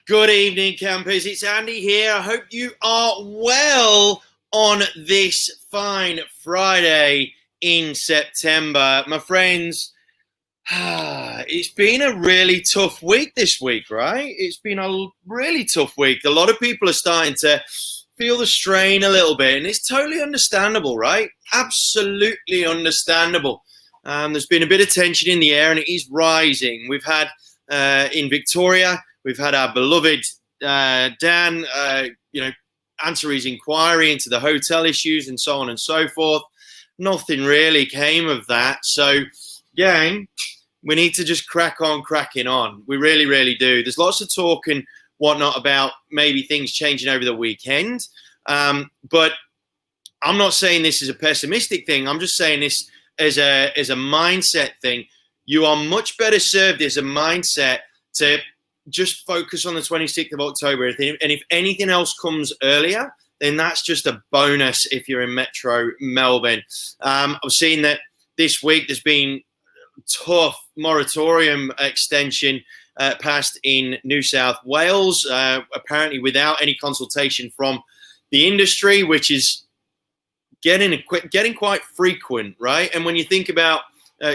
Good evening, campers. It's Andy here. I hope you are well on this fine Friday in September. My friends, it's been a really tough week this week, right? It's been a really tough week. A lot of people are starting to feel the strain a little bit, and it's totally understandable, right? Absolutely understandable. There's been a bit of tension in the air, and it is rising. We've had in Victoria, we've had our beloved Dan, answer his inquiry into the hotel issues and so on and so forth. Nothing really came of that. So, gang, we need to just crack on cracking on. We really, really do. There's lots of talk and whatnot about maybe things changing over the weekend. But I'm not saying this is a pessimistic thing. I'm just saying this as a mindset thing. You are much better served as a mindset to just focus on the 26th of October. And if anything else comes earlier, then that's just a bonus if you're in Metro Melbourne. I've seen that this week there's been tough moratorium extension passed in New South Wales, apparently without any consultation from the industry, which is getting quite frequent, right? And when you think about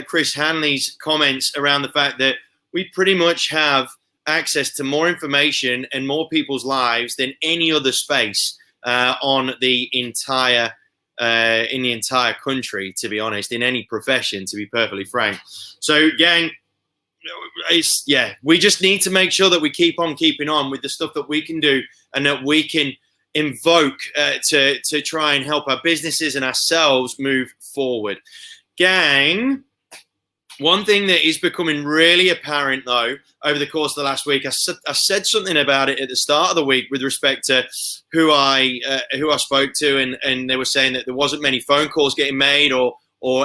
Chris Hanley's comments around the fact that we pretty much have access to more information and more people's lives than any other space on the entire in the entire country, to be honest, in any profession, to be perfectly frank. So, gang, we just need to make sure that we keep on keeping on with the stuff that we can do and that we can invoke to try and help our businesses and ourselves move forward. Gang, one thing that is becoming really apparent, though, over the course of the last week, I said something about it at the start of the week with respect to who I spoke to, and they were saying that there wasn't many phone calls getting made or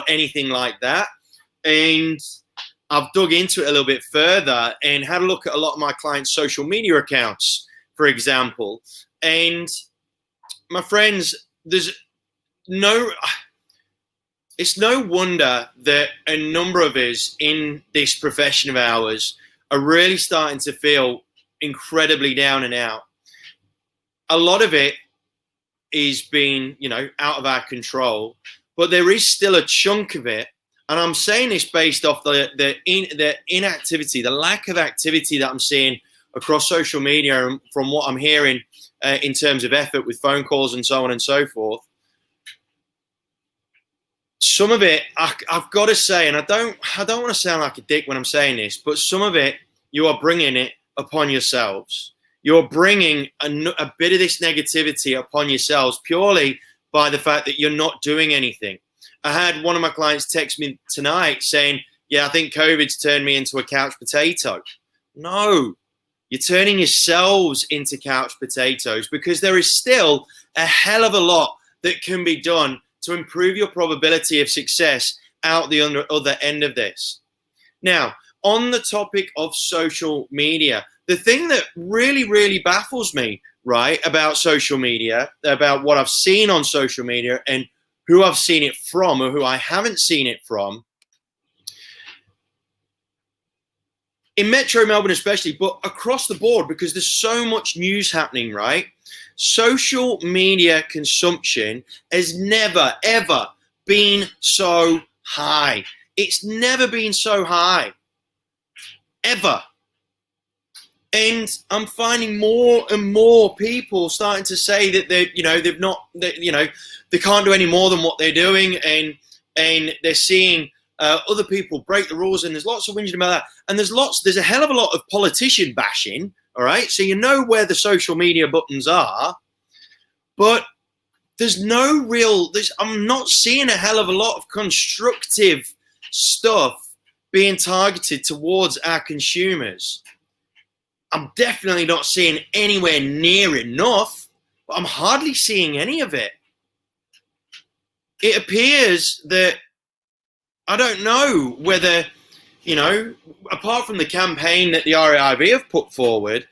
anything like that. And I've dug into it a little bit further and had a look at a lot of my clients' social media accounts, for example. And my friends, it's no wonder that a number of us in this profession of ours are really starting to feel incredibly down and out. A lot of it is being, out of our control, but there is still a chunk of it. And I'm saying this based off the inactivity, the lack of activity that I'm seeing across social media and from what I'm hearing in terms of effort with phone calls and so on and so forth. Some of it, I've got to say, and I don't want to sound like a dick when I'm saying this, but some of it, you are bringing it upon yourselves. You're bringing a bit of this negativity upon yourselves purely by the fact that you're not doing anything. I had one of my clients text me tonight saying, I think COVID's turned me into a couch potato. No, you're turning yourselves into couch potatoes because there is still a hell of a lot that can be done to improve your probability of success out the other end of this. Now, on the topic of social media, the thing that really, really baffles me, right, about social media, about what I've seen on social media and who I've seen it from or who I haven't seen it from, in Metro Melbourne especially, but across the board, because there's so much news happening, right? Social media consumption has never, ever been so high. It's never been so high, ever. And I'm finding more and more people starting to say that they can't do any more than what they're doing, and they're seeing other people break the rules, and there's lots of whinging about that. And there's a hell of a lot of politician bashing. All right, so you know where the social media buttons are, but I'm not seeing a hell of a lot of constructive stuff being targeted towards our consumers. I'm definitely not seeing anywhere near enough, but I'm hardly seeing any of it. It appears that, I don't know whether, apart from the campaign that the RAIB have put forward,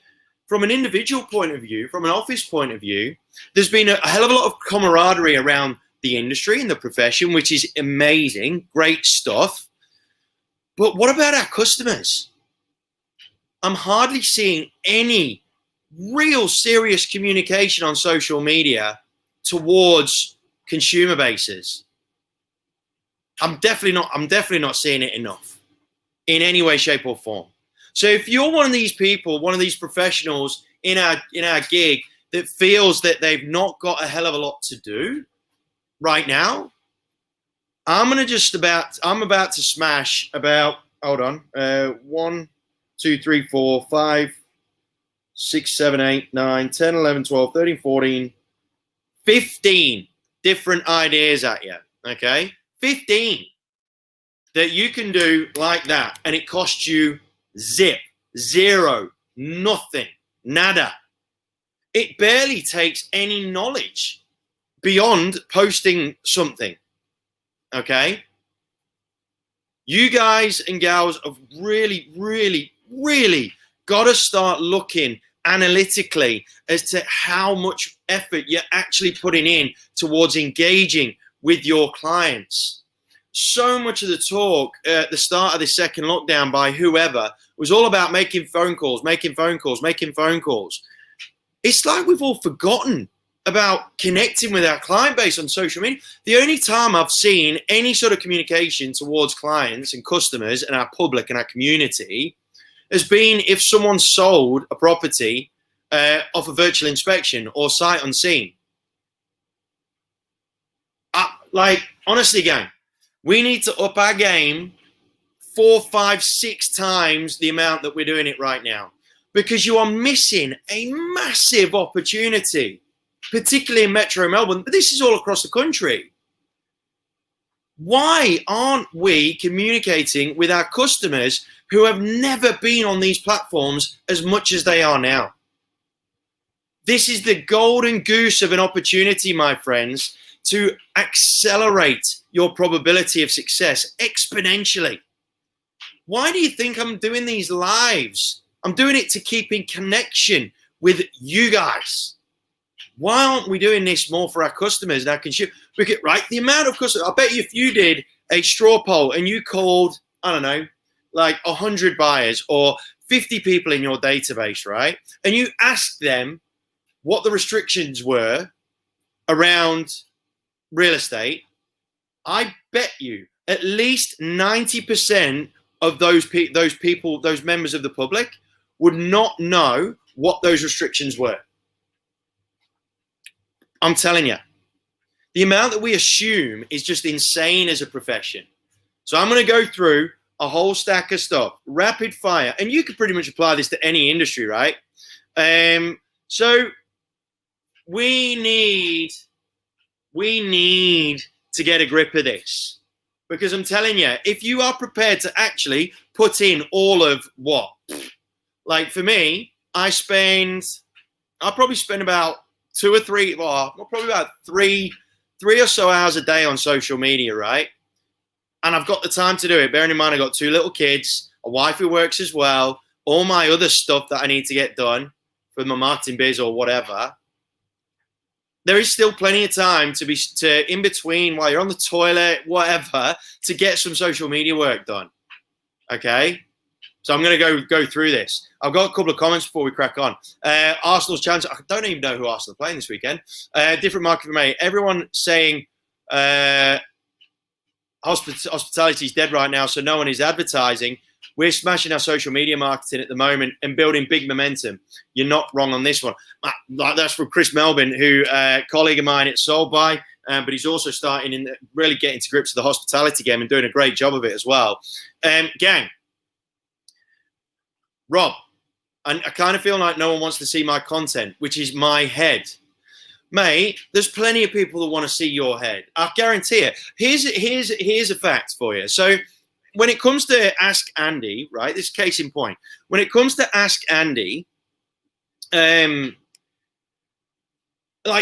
from an individual point of view, from an office point of view, there's been a hell of a lot of camaraderie around the industry and the profession, which is amazing, great stuff. But what about our customers? I'm hardly seeing any real serious communication on social media towards consumer bases. I'm definitely not seeing it enough in any way, shape, or form. So if you're one of these people, one of these professionals in our gig that feels that they've not got a hell of a lot to do right now, I'm about to smash about, hold on, 1, 2, 3, 4, 5, 6, 7, 8, 9, 10, 11, 12, 13, 14, 15 different ideas at you, okay? 15 that you can do like that, and it costs you zero, nothing, nada. It barely takes any knowledge beyond posting something, okay? You guys and gals have really got to start looking analytically as to how much effort you're actually putting in towards engaging with your clients. So much of the talk at the start of the second lockdown by whoever was all about making phone calls. It's like we've all forgotten about connecting with our client base on social media. The only time I've seen any sort of communication towards clients and customers and our public and our community has been if someone sold a property off a virtual inspection or sight unseen. Like, honestly, gang, we need to up our game 4, 5, 6 times the amount that we're doing it right now, because you are missing a massive opportunity, particularly in Metro Melbourne, but this is all across the country. Why aren't we communicating with our customers who have never been on these platforms as much as they are now? This is the golden goose of an opportunity, my friends, to accelerate your probability of success exponentially. Why do you think I'm doing these lives? I'm doing it to keep in connection with you guys. Why aren't we doing this more for our customers and our consumers? Right, the amount of customers, I bet you if you did a straw poll and you called, I don't know, like 100 buyers or 50 people in your database, right? And you asked them what the restrictions were around real estate, I bet you at least 90% of those people, those members of the public, would not know what those restrictions were. I'm telling you, the amount that we assume is just insane as a profession. So I'm going to go through a whole stack of stuff, rapid fire, and you could pretty much apply this to any industry, right? So we need to get a grip of this, because I'm telling you, if you are prepared to actually put in all of what, like for me, I'll probably spend about 2 or 3, well, probably about three or so hours a day on social media, right? And I've got the time to do it. Bearing in mind, I've got 2 little kids, a wife who works as well, all my other stuff that I need to get done for my marketing biz or whatever. There is still plenty of time to in between, while you're on the toilet, whatever, to get some social media work done. Okay? So I'm going to go through this. I've got a couple of comments before we crack on. Arsenal's chance. I don't even know who Arsenal are playing this weekend. Different market for me. Everyone saying hospitality is dead right now, so no one is advertising. We're smashing our social media marketing at the moment and building big momentum. You're not wrong on this one. That's from Chris Melbourne, who colleague of mine at Sold By, but he's also starting really getting to grips with the hospitality game and doing a great job of it as well. Gang, Rob, I kind of feel like no one wants to see my content, which is my head. Mate, there's plenty of people that want to see your head. I guarantee it. Here's a fact for you. So when it comes to Ask Andy, right, this case in point, when it comes to Ask Andy, like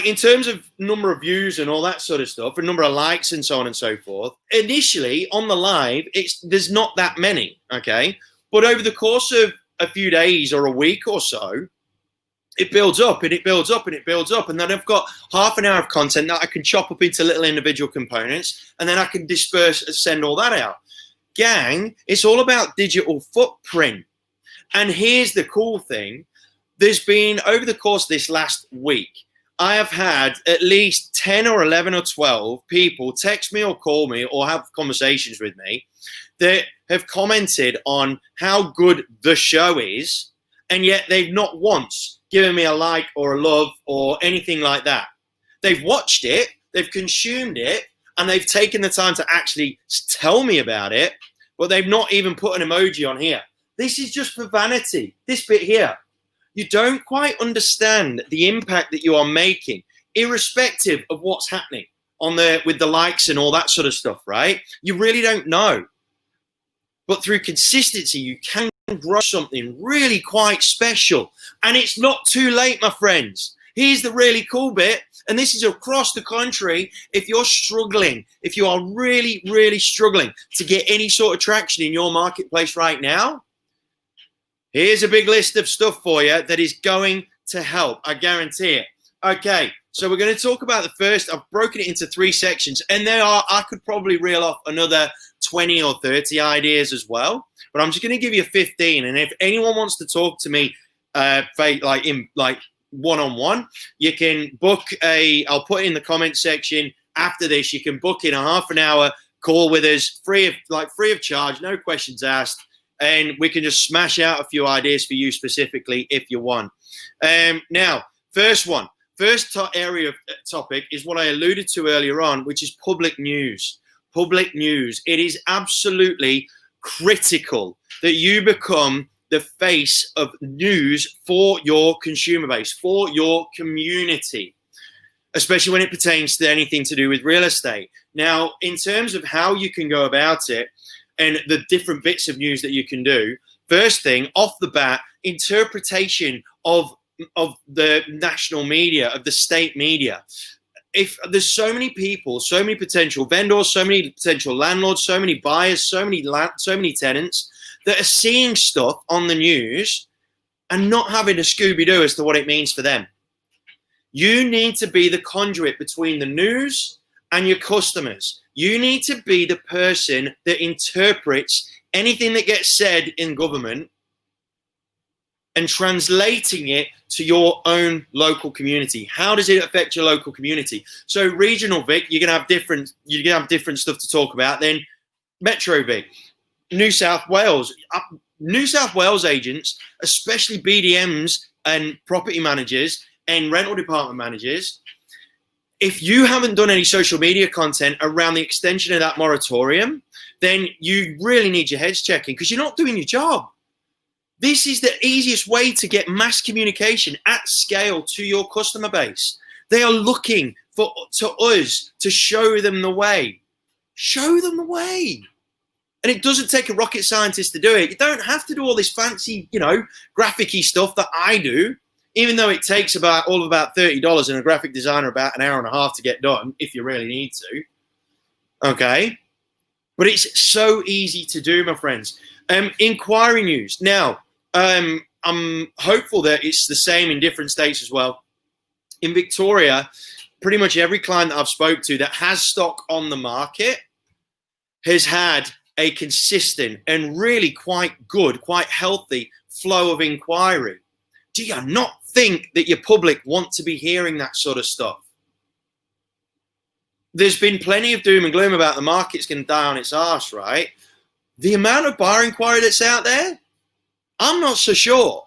in terms of number of views and all that sort of stuff, and number of likes and so on and so forth, initially on the live, there's not that many, okay? But over the course of a few days or a week or so, it builds up and it builds up and it builds up. And then I've got half an hour of content that I can chop up into little individual components, and then I can disperse and send all that out. Gang, it's all about digital footprint. And here's the cool thing. there's been, over the course of this last week, I have had at least 10 or 11 or 12 people text me or call me or have conversations with me that have commented on how good the show is, and yet they've not once given me a like or a love or anything like that. They've watched it, they've consumed it, and they've taken the time to actually tell me about it, but they've not even put an emoji on here. This is just for vanity, this bit here. You don't quite understand the impact that you are making, irrespective of what's happening on with the likes and all that sort of stuff, right? You really don't know. But through consistency, you can grow something really quite special. And it's not too late, my friends. Here's the really cool bit, and this is across the country. If you're struggling, if you are really, really struggling to get any sort of traction in your marketplace right now, here's a big list of stuff for you that is going to help. I guarantee it. Okay, so we're going to talk about the first. I've broken it into 3 sections, and I could probably reel off another 20 or 30 ideas as well. But I'm just going to give you 15. And if anyone wants to talk to me, like one-on-one, you can book I'll put it in the comment section after this. You can book in a half an hour call with us, free of charge, no questions asked. And we can just smash out a few ideas for you specifically if you want. Now, first area of topic is what I alluded to earlier on, which is public news. Public news. It is absolutely critical that you become the face of news for your consumer base, for your community, especially when it pertains to anything to do with real estate. Now, in terms of how you can go about it, and the different bits of news that you can do. First thing, off the bat, interpretation of the national media, of the state media. If there's so many people, so many potential vendors, so many potential landlords, so many buyers, so many tenants that are seeing stuff on the news and not having a Scooby-Doo as to what it means for them. You need to be the conduit between the news and your customers. You need to be the person that interprets anything that gets said in government and translating it to your own local community. How does it affect your local community? So regional Vic, you're gonna have different stuff to talk about. Then Metro Vic, New South Wales agents, especially BDMs and property managers and rental department managers. If you haven't done any social media content around the extension of that moratorium, then you really need your heads checking because you're not doing your job. This is the easiest way to get mass communication at scale to your customer base. They are looking to us to show them the way. Show them the way. And it doesn't take a rocket scientist to do it. You don't have to do all this fancy, graphic-y stuff that I do. Even though it takes about $30 and a graphic designer about an hour and a half to get done, if you really need to. Okay? But it's so easy to do, my friends. Inquiry news. Now, I'm hopeful that it's the same in different states as well. In Victoria, pretty much every client that I've spoke to that has stock on the market has had a consistent and really quite good, quite healthy flow of inquiry. Do you not think that your public want to be hearing that sort of stuff? There's been plenty of doom and gloom about the market's going to die on its arse, right? The amount of buyer inquiry that's out there, I'm not so sure.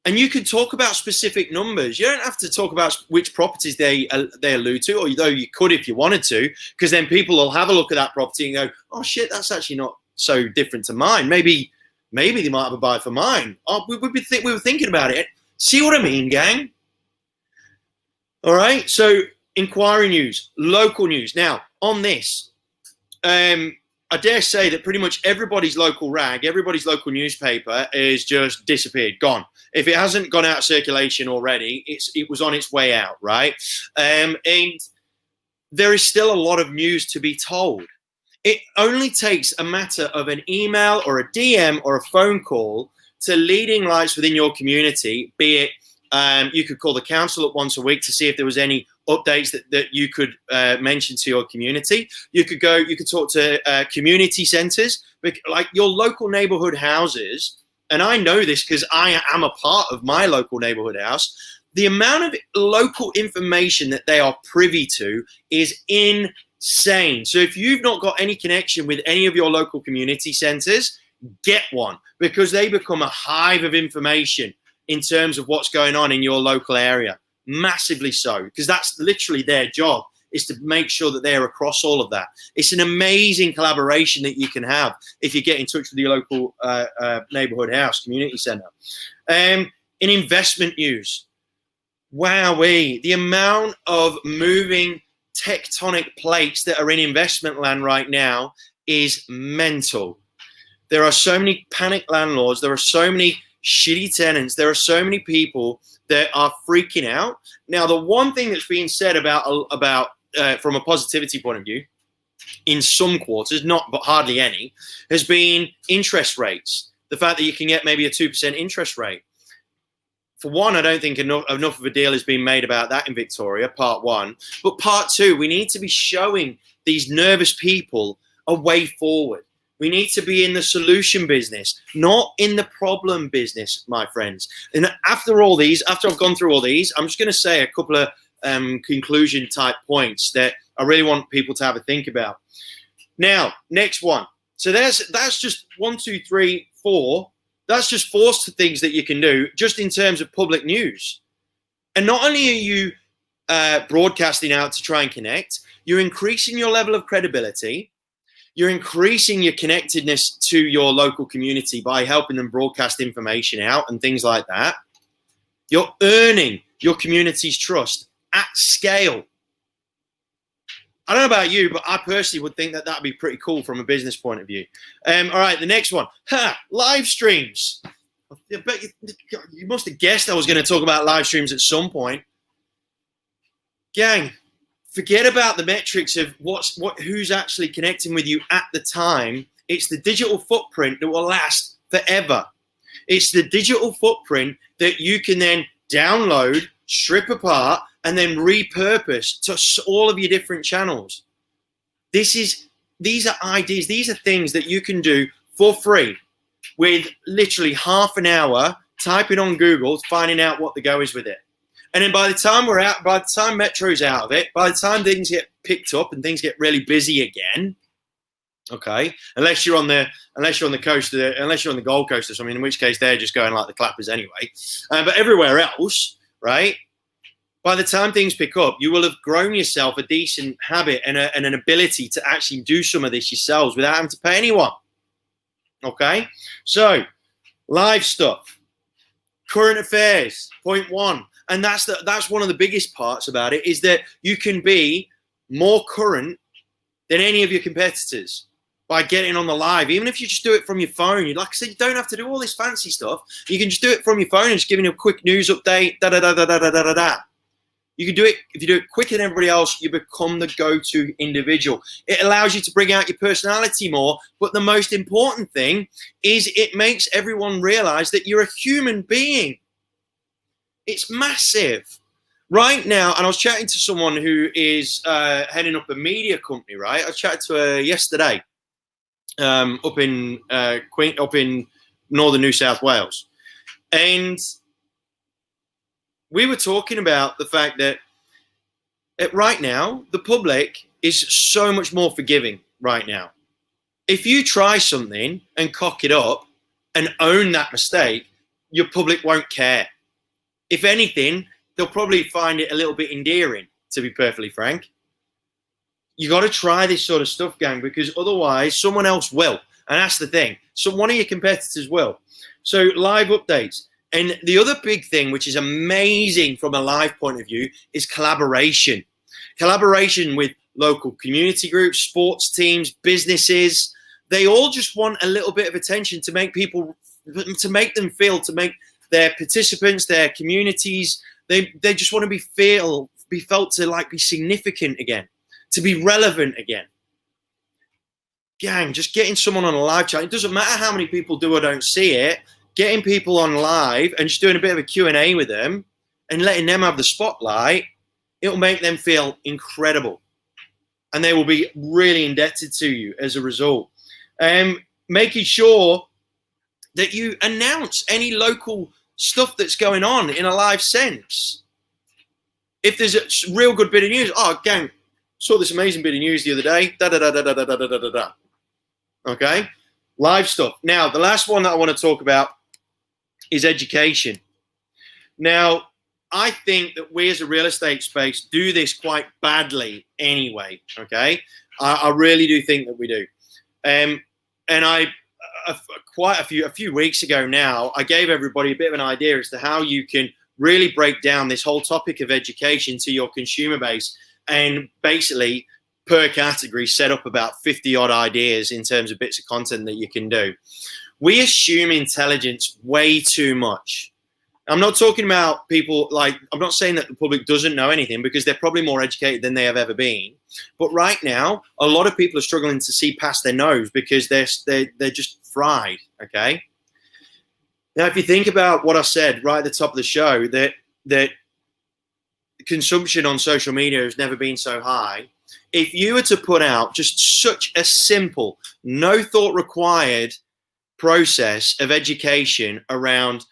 And you can talk about specific numbers. You don't have to talk about which properties they allude to, although you could if you wanted to, because then people will have a look at that property and go, oh shit, that's actually not so different to mine. Maybe they might have a buy for mine. Oh, we were thinking about it. See what I mean, gang? All right. So inquiry news, local news. Now on this, I dare say that pretty much everybody's local rag, everybody's local newspaper is just disappeared, gone. If it hasn't gone out of circulation already, it was on its way out, right? And there is still a lot of news to be told. It only takes a matter of an email or a DM or a phone call to leading lights within your community, be it you could call the council up once a week to see if there was any updates that you could mention to your community. You could talk to community centers, like your local neighborhood houses and I know this because I am a part of my local neighborhood house, the amount of local information that they are privy to is insane. So if you've not got any connection with any of your local community centers, get one, because they become a hive of information in terms of what's going on in your local area. Massively so, because that's literally their job, is to make sure that they're across all of that. It's an amazing collaboration that you can have if you get in touch with your local neighborhood house, community center. In investment news, wowee, the amount of moving tectonic plates that are in investment land right now is mental. There are so many panicked landlords. There are so many shitty tenants. There are so many people that are freaking out. Now, the one thing that's being said about from a positivity point of view, in some quarters, not but hardly any, has been interest rates. The fact that you can get maybe a 2% interest rate. For one, I don't think enough of a deal is being made about that in Victoria, part one. But part two, we need to be showing these nervous people a way forward. We need to be in the solution business, not in the problem business, my friends. And after I've gone through all these, I'm just going to say a couple of conclusion type points that I really want people to have a think about. Now, next one. So that's just 1, 2, 3, 4. That's just 4 things that you can do just in terms of public news. And not only are you broadcasting out to try and connect, you're increasing your level of credibility. You're increasing your connectedness to your local community by helping them broadcast information out and things like that. You're earning your community's trust at scale. I don't know about you, but I personally would think that that'd be pretty cool from a business point of view. All right, the next one. Live streams. I bet you must have guessed I was going to talk about live streams at some point. Gang, forget about the metrics of who's actually connecting with you at the time. It's the digital footprint that will last forever. It's the digital footprint that you can then download, strip apart, and then repurpose to all of your different channels. These are ideas. These are things that you can do for free with literally half an hour typing on Google, finding out what the go is with it. And then by the time Metro's out of it, by the time things get picked up and things get really busy again, okay, unless you're on the coast, unless you're on the Gold Coast or something, in which case they're just going like the clappers anyway. But everywhere else, right? By the time things pick up, you will have grown yourself a decent habit and an ability to actually do some of this yourselves without having to pay anyone. Okay? So, live stuff. Current affairs, point 1. And that's one of the biggest parts about it, is that you can be more current than any of your competitors by getting on the live. Even if you just do it from your phone, like I said, you don't have to do all this fancy stuff. You can just do it from your phone and just giving a quick news update, da-da-da-da-da-da-da-da. You can do it, if you do it quicker than everybody else, you become the go-to individual. It allows you to bring out your personality more, but the most important thing is it makes everyone realize that you're a human being. It's massive. Right now, and I was chatting to someone who is heading up a media company, right? I chatted to her yesterday up in northern New South Wales. And we were talking about the fact that right now, the public is so much more forgiving right now. If you try something and cock it up and own that mistake, your public won't care. If anything, they'll probably find it a little bit endearing, to be perfectly frank. You got to try this sort of stuff, gang, because otherwise someone else will. And that's the thing. So one of your competitors will. So live updates. And the other big thing, which is amazing from a live point of view, is collaboration. Collaboration with local community groups, sports teams, businesses. They all just want a little bit of attention to make their participants, their communities, they just want to be felt to like be significant again, to be relevant again. Gang, just getting someone on a live chat. It doesn't matter how many people do or don't see it. Getting people on live and just doing a bit of a Q&A with them and letting them have the spotlight, it'll make them feel incredible. And they will be really indebted to you as a result. Making sure that you announce any local stuff that's going on in a live sense. If there's a real good bit of news, oh, gang, saw this amazing bit of news the other day, da-da-da-da-da-da-da-da-da. Okay? Live stuff. Now, the last one that I want to talk about is education. Now, I think that we as a real estate space do this quite badly anyway, okay? I really do think that we do. And quite a few weeks ago now, I gave everybody a bit of an idea as to how you can really break down this whole topic of education to your consumer base and basically per category set up about 50 odd ideas in terms of bits of content that you can do. We assume intelligence way too much. I'm not talking about people I'm not saying that the public doesn't know anything, because they're probably more educated than they have ever been. But right now, a lot of people are struggling to see past their nose because they're just fried, okay? Now, if you think about what I said right at the top of the show, that consumption on social media has never been so high. If you were to put out just such a simple, no thought required process of education around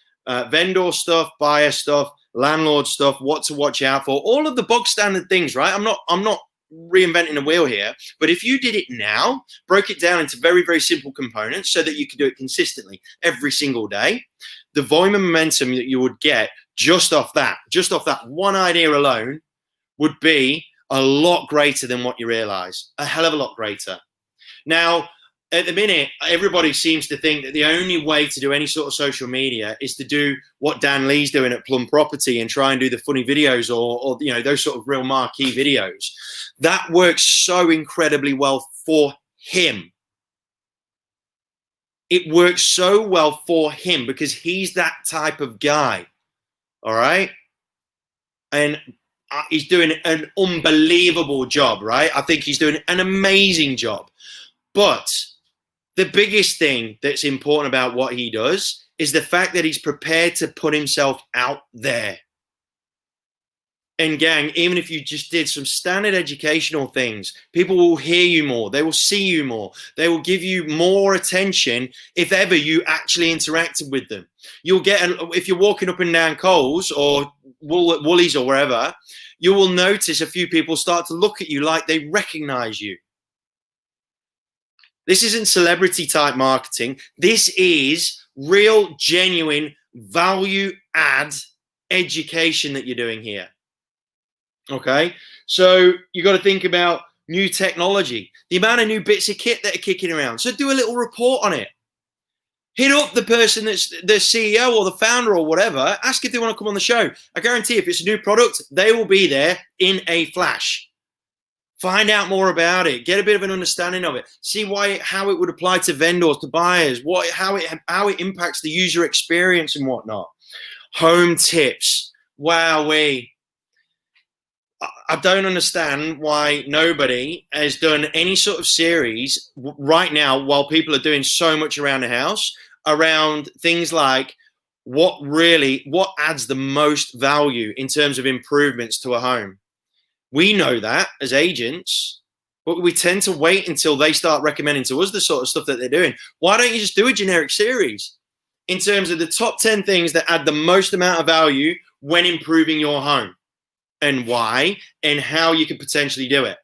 vendor stuff, buyer stuff, landlord stuff, what to watch out for, all of the bog standard things, right? I'm not reinventing the wheel here, but if you did it now, broke it down into very, very simple components so that you could do it consistently every single day, the volume and momentum that you would get just off that one idea alone would be a lot greater than what you realize, a hell of a lot greater. Now, at the minute, everybody seems to think that the only way to do any sort of social media is to do what Dan Lee's doing at Plum Property and try and do the funny videos or those sort of real marquee videos. That works so incredibly well for him. It works so well for him because he's that type of guy. All right? And he's doing an unbelievable job, right? I think he's doing an amazing job. But the biggest thing that's important about what he does is the fact that he's prepared to put himself out there. And gang, even if you just did some standard educational things, people will hear you more. They will see you more. They will give you more attention if ever you actually interacted with them. You'll get, if you're walking up and down Coles or Woolies or wherever, you will notice a few people start to look at you like they recognize you. This isn't celebrity type marketing. This is real, genuine, value add education that you're doing here. Okay, so you got to think about new technology, the amount of new bits of kit that are kicking around. So do a little report on it. Hit up the person that's the CEO or the founder or whatever. Ask if they want to come on the show. I guarantee if it's a new product, they will be there in a flash. Find out more about it. Get a bit of an understanding of it. See how it would apply to vendors, to buyers, how it impacts the user experience and whatnot. Home tips. Wowee. I don't understand why nobody has done any sort of series right now while people are doing so much around the house around things like what adds the most value in terms of improvements to a home. We know that as agents, but we tend to wait until they start recommending to us the sort of stuff that they're doing. Why don't you just do a generic series in terms of the top 10 things that add the most amount of value when improving your home? And why, and how you could potentially do it.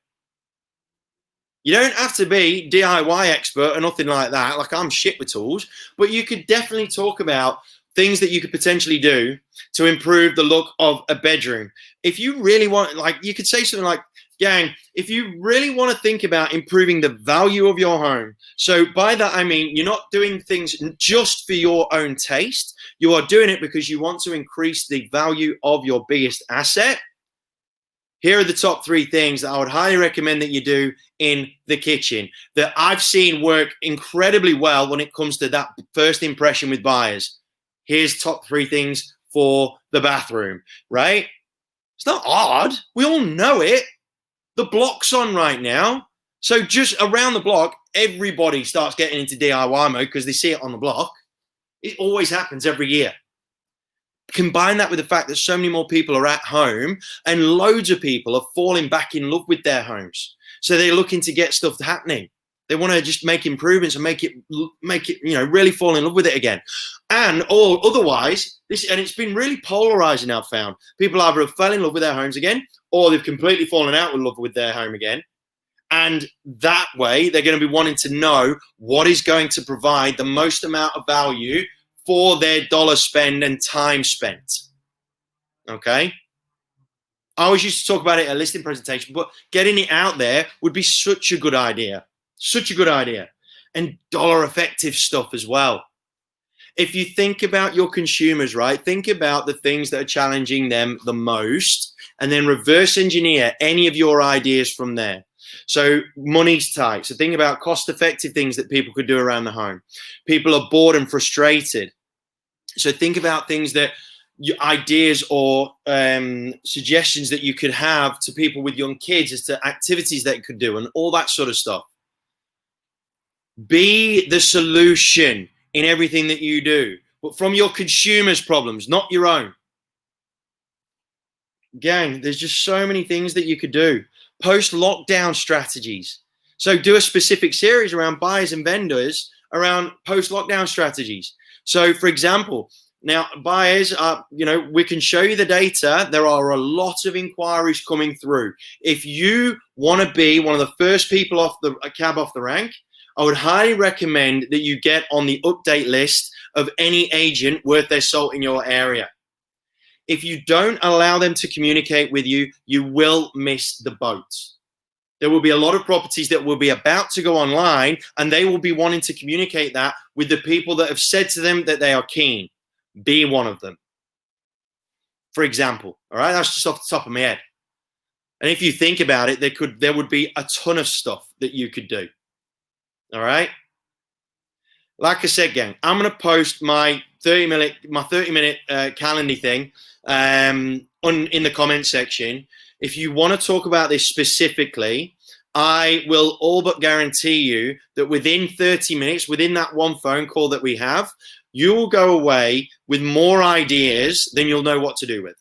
You don't have to be DIY expert or nothing like that. Like, I'm shit with tools, but you could definitely talk about things that you could potentially do to improve the look of a bedroom. If you really want, you could say something like, gang, if you really want to think about improving the value of your home. So by that, I mean, you're not doing things just for your own taste. You are doing it because you want to increase the value of your biggest asset. Here are the top 3 things that I would highly recommend that you do in the kitchen that I've seen work incredibly well when it comes to that first impression with buyers. Here's top 3 things for the bathroom, right? It's not hard. We all know it. The block's on right now. So just around the block, everybody starts getting into DIY mode because they see it on the block. It always happens every year. Combine that with the fact that so many more people are at home and loads of people are falling back in love with their homes. So they're looking to get stuff happening. They want to just make improvements and make it, really fall in love with it again. And or otherwise, it's been really polarizing. I've found people either have fell in love with their homes again, or they've completely fallen out with love with their home again. And that way, they're going to be wanting to know what is going to provide the most amount of value for their dollar spend and time spent. Okay? I always used to talk about it at a listing presentation, but getting it out there would be such a good idea. Such a good idea. And dollar effective stuff as well. If you think about your consumers, right, think about the things that are challenging them the most, and then reverse engineer any of your ideas from there. So money's tight. So think about cost-effective things that people could do around the home. People are bored and frustrated. So think about things that ideas or suggestions that you could have to people with young kids as to activities that you could do and all that sort of stuff. Be the solution in everything that you do, but from your consumers' problems, not your own. Gang, there's just so many things that you could do. Post-lockdown strategies. So do a specific series around buyers and vendors around post-lockdown strategies. So, for example, now buyers are, we can show you the data. There are a lot of inquiries coming through. If you want to be one of the first people off the rank, I would highly recommend that you get on the update list of any agent worth their salt in your area. If you don't allow them to communicate with you, you will miss the boat. There will be a lot of properties that will be about to go online, and they will be wanting to communicate that with the people that have said to them that they are keen. Be one of them. For example, all right, that's just off the top of my head. And if you think about it, there would be a ton of stuff that you could do. All right. Like I said, gang, I'm going to post my 30-minute calendar thing in the comment section. If you want to talk about this specifically, I will all but guarantee you that within 30 minutes, within that one phone call that we have, you will go away with more ideas than you'll know what to do with.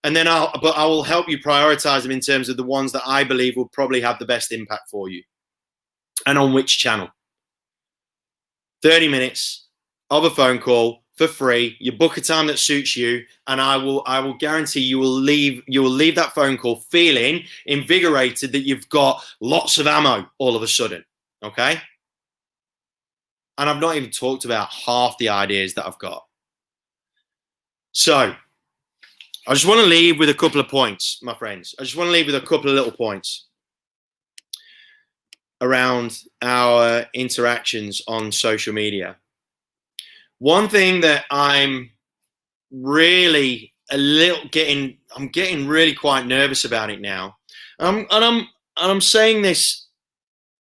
And then I will help you prioritize them in terms of the ones that I believe will probably have the best impact for you. And on which channel. 30 minutes of a phone call for free. You book a time that suits you, and I will guarantee you will leave that phone call feeling invigorated that you've got lots of ammo all of a sudden. Okay? And I've not even talked about half the ideas that I've got. So I just want to leave with a couple of points, my friends. I just want to leave with a couple of little points around our interactions on social media. One thing that I'm really I'm getting really quite nervous about it now. And I'm saying this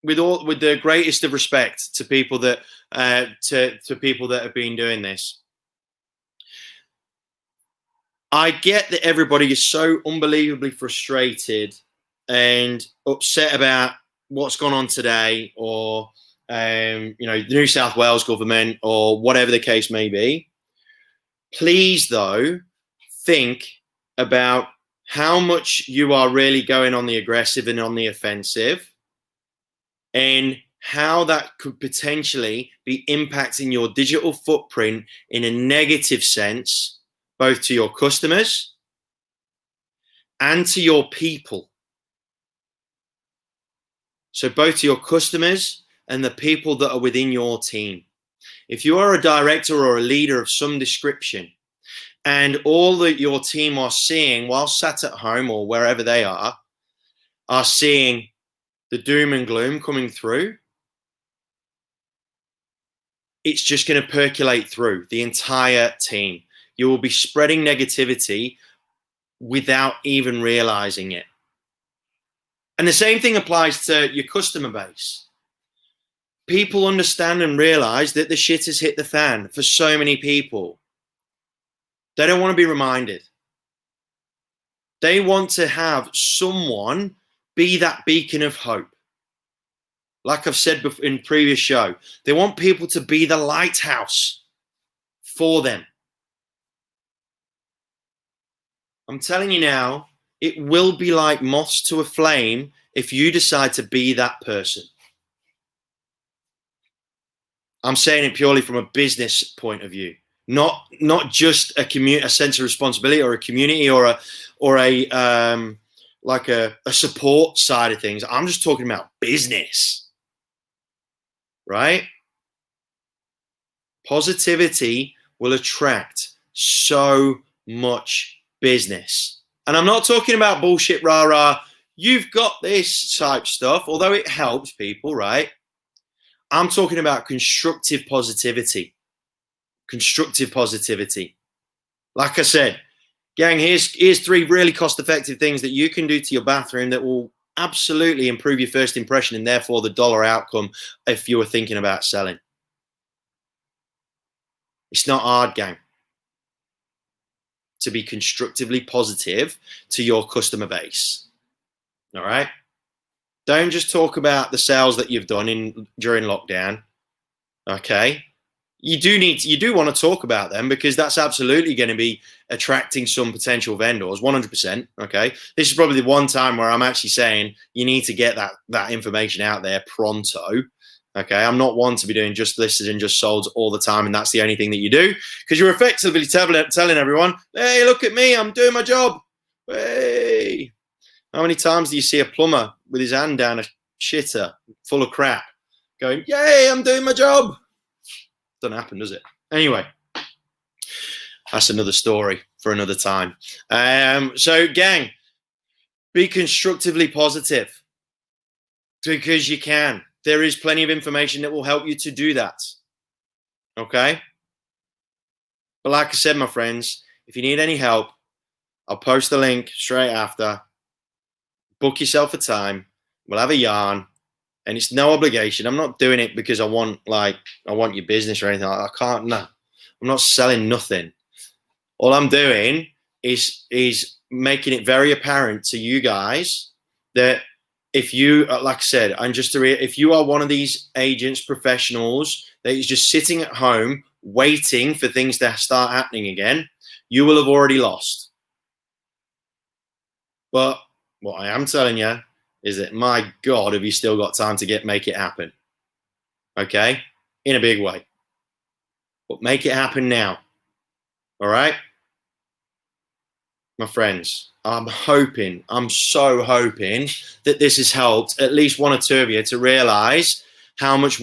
with the greatest of respect to people that to people that have been doing this. I get that everybody is so unbelievably frustrated and upset about what's gone on today, or the New South Wales government, or whatever the case may be. Please, though, think about how much you are really going on the aggressive and on the offensive, and how that could potentially be impacting your digital footprint in a negative sense, both to your customers and to your people. So both to your customers and the people that are within your team. If you are a director or a leader of some description, and all that your team are seeing while sat at home or wherever they are seeing the doom and gloom coming through, it's just going to percolate through the entire team. You will be spreading negativity without even realizing it. And the same thing applies to your customer base. People understand and realize that the shit has hit the fan for so many people. They don't want to be reminded. They want to have someone be that beacon of hope. Like I've said in previous show, they want people to be the lighthouse for them. I'm telling you now, it will be like moths to a flame if you decide to be that person. I'm saying it purely from a business point of view, not just a sense of responsibility or a community or a like a support side of things. I'm just talking about business, right? Positivity will attract so much business. And I'm not talking about bullshit rah-rah, you've got this type stuff, although it helps people, right? I'm talking about constructive positivity. Constructive positivity. Like I said, gang, here's 3 really cost-effective things that you can do to your bathroom that will absolutely improve your first impression and therefore the dollar outcome if you were thinking about selling. It's not hard, gang, to be constructively positive to your customer base. All right? Don't just talk about the sales that you've done during lockdown. Okay? You do want to talk about them because that's absolutely going to be attracting some potential vendors, 100%. Okay? This is probably the one time where I'm actually saying you need to get that information out there pronto. Okay, I'm not one to be doing just listed and just solds all the time, and that's the only thing that you do, because you're effectively telling everyone, hey, look at me, I'm doing my job. Hey. How many times do you see a plumber with his hand down a shitter full of crap going, yay, I'm doing my job? Doesn't happen, does it? Anyway, that's another story for another time. So, gang, be constructively positive because you can. There is plenty of information that will help you to do that. Okay? But like I said, my friends, if you need any help, I'll post the link straight after. Book yourself a time. We'll have a yarn. And it's no obligation. I'm not doing it because I want your business or anything like that. I can't, no. I'm not selling nothing. All I'm doing is making it very apparent to you guys that if you, like I said, if you are one of these agents, professionals that is just sitting at home waiting for things to start happening again, you will have already lost. But what I am telling you is that, my God, have you still got time to make it happen? Okay? In a big way. But make it happen now. All right? My friends, I'm so hoping that this has helped at least 1 or 2 of you to realize how much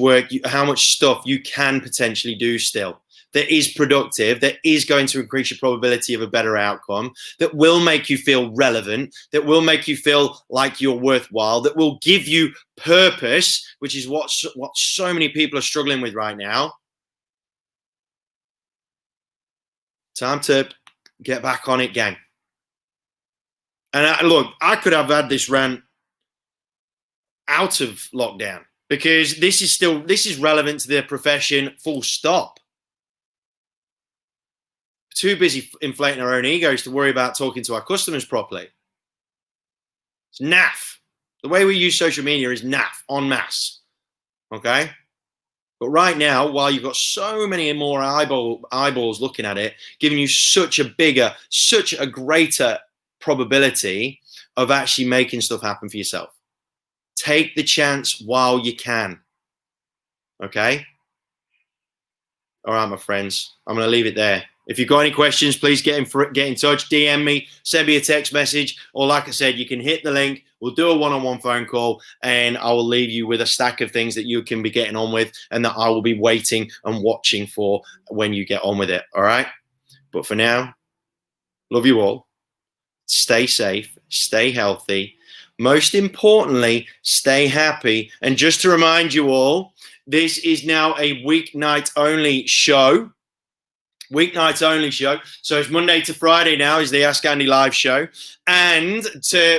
stuff you can potentially do still that is productive, that is going to increase your probability of a better outcome, that will make you feel relevant, that will make you feel like you're worthwhile, that will give you purpose, which is what so many people are struggling with right now. Time to get back on it, gang. And look, I could have had this rant out of lockdown because this is relevant to their profession, full stop. Too busy inflating our own egos to worry about talking to our customers properly. It's naff. The way we use social media is naff, en masse. Okay? But right now, while you've got so many more eyeballs looking at it, giving you such a greater probability of actually making stuff happen for yourself. Take the chance while you can. Okay? All right, my friends. I'm going to leave it there. If you've got any questions, please get in touch, DM me, send me a text message, or like I said, you can hit the link. We'll do a one-on-one phone call, and I will leave you with a stack of things that you can be getting on with and that I will be waiting and watching for when you get on with it, all right? But for now, love you all. Stay safe, stay healthy. Most importantly, stay happy. And just to remind you all, this is now a weeknight only show. Weeknights only show. So it's Monday to Friday now is the Ask Andy live show. And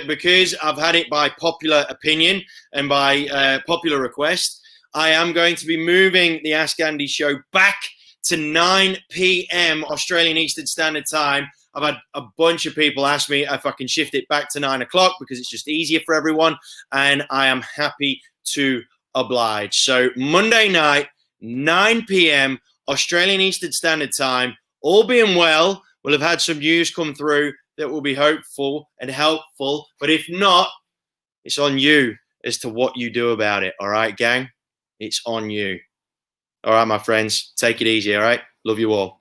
because I've had it by popular opinion and by popular request, I am going to be moving the Ask Andy show back to 9 p.m. Australian Eastern Standard Time. I've had a bunch of people ask me if I can shift it back to 9 o'clock because it's just easier for everyone. And I am happy to oblige. So Monday night, 9 p.m. Australian Eastern Standard Time. All being well, we'll have had some news come through that will be hopeful and helpful. But if not, it's on you as to what you do about it. All right, gang? It's on you. All right, my friends, take it easy. All right, love you all.